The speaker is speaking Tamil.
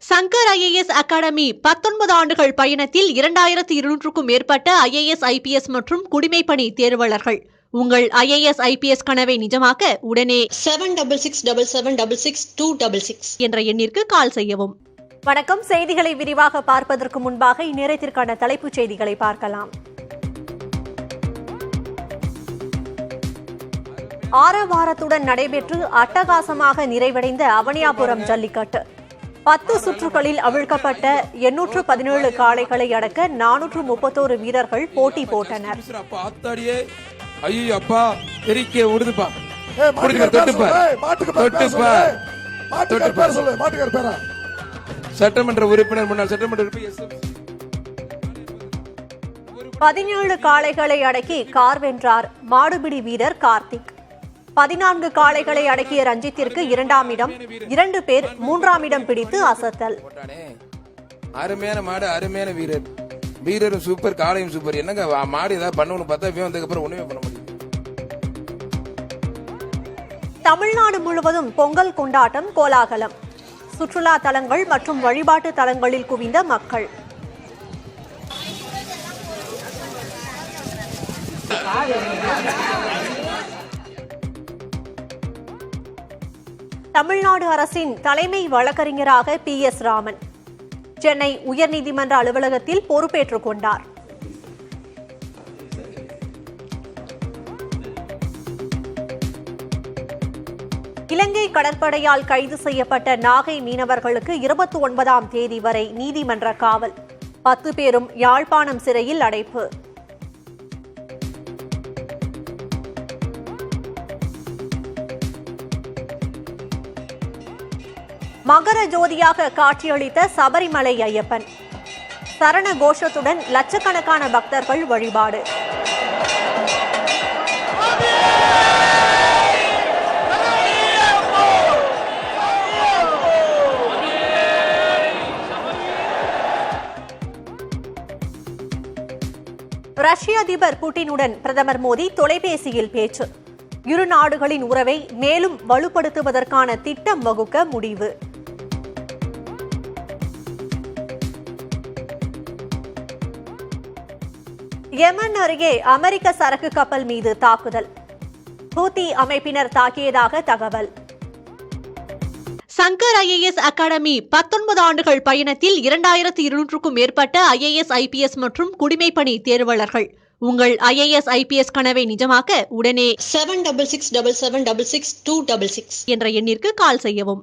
சங்கர் IAS அகாடமி 19 ஆண்டுகள் பயணத்தில் 2200க்கும் மேற்பட்ட IAS IPS மற்றும் குடிமைப்பணி தேர்வாளர்கள். உங்கள் IAS IPS கனவை நிஜமாக்க உடனே 7677666266 என்ற எண்ணிற்கு கால் செய்யவும். வணக்கம். செய்திகளை விரிவாக பார்ப்பதற்கு முன்பாக இந்நேரத்திற்கான தலைப்புச் செய்திகளை பார்க்கலாம். ஆரவாரத்துடன் நடைபெற்று அட்டகாசமாக நிறைவடைந்த அவனியாபுரம் ஜல்லிக்கட்டு. 10 சுற்றுகளில் அவிழ்க்கப்பட்ட 817 காளைகளை அடக்க 431 வீரர்கள் போட்டி போட்டனர். சட்டமன்ற உறுப்பினர் முன்னாள் சட்டமன்ற உறுப்பினர் 17 காளைகளை அடக்கி கார் வென்றார் மாடுபிடி வீரர் கார்த்திக். 14 காளைகளை அடக்கிய ரஞ்சித்திற்கு 2ஆம் இடம், 2 பேர் 3ஆம் இடம் பிடித்து அசத்தல். அருமையான மாடு, அருமையான வீரர், வீரரும் சூப்பர், காளையும் சூப்பர். என்னங்க மாடு ஏதாவது பண்ணணும்னு பார்த்தா வந்ததுக்கு அப்புறம் ஒண்ணுமே பண்ண முடியும். தமிழ்நாடு முழுவதும் பொங்கல் கொண்டாட்டம் கோலாகலம். சுற்றுலா தலங்கள் மற்றும் வழிபாட்டு தலங்களில் குவிந்த மக்கள். தமிழ்நாடு அரசின் தலைமை வழக்கறிஞராக PS ராமன் சென்னை உயர்நீதிமன்ற அலுவலகத்தில் பொறுப்பேற்றுக் கொண்டார். இலங்கை கடற்படையால் கைது செய்யப்பட்ட நாகை மீனவர்களுக்கு 29ஆம் தேதி வரை நீதிமன்ற காவல். 10 பேரும் யாழ்ப்பாணம் சிறையில் அடைப்பு. மகர ஜோதியாக காட்சியளித்த சபரிமலை ஐயப்பன். சரண கோஷத்துடன் லட்சக்கணக்கான பக்தர்கள் வழிபாடு. ரஷ்ய அதிபர் புட்டினுடன் பிரதமர் மோடி தொலைபேசியில் பேச்சு. இரு நாடுகளின் உறவை மேலும் வலுப்படுத்துவதற்கான திட்டம் வகுக்க முடிவு. யெமன் அருகே அமெரிக்க சரக்கு கப்பல் மீது தாக்குதல். ஹூதி அமைப்பினர் தாக்கியதாக தகவல். சங்கர் IAS அகாடமி 19 ஆண்டுகள் பயணத்தில் 2200க்கும் மேற்பட்ட IAS IPS மற்றும் குடிமைப்பணி தேர்வாளர்கள். உங்கள் IAS IPS கனவை நிஜமாக்க உடனே 7677666266 என்ற எண்ணிற்கு கால் செய்யவும்.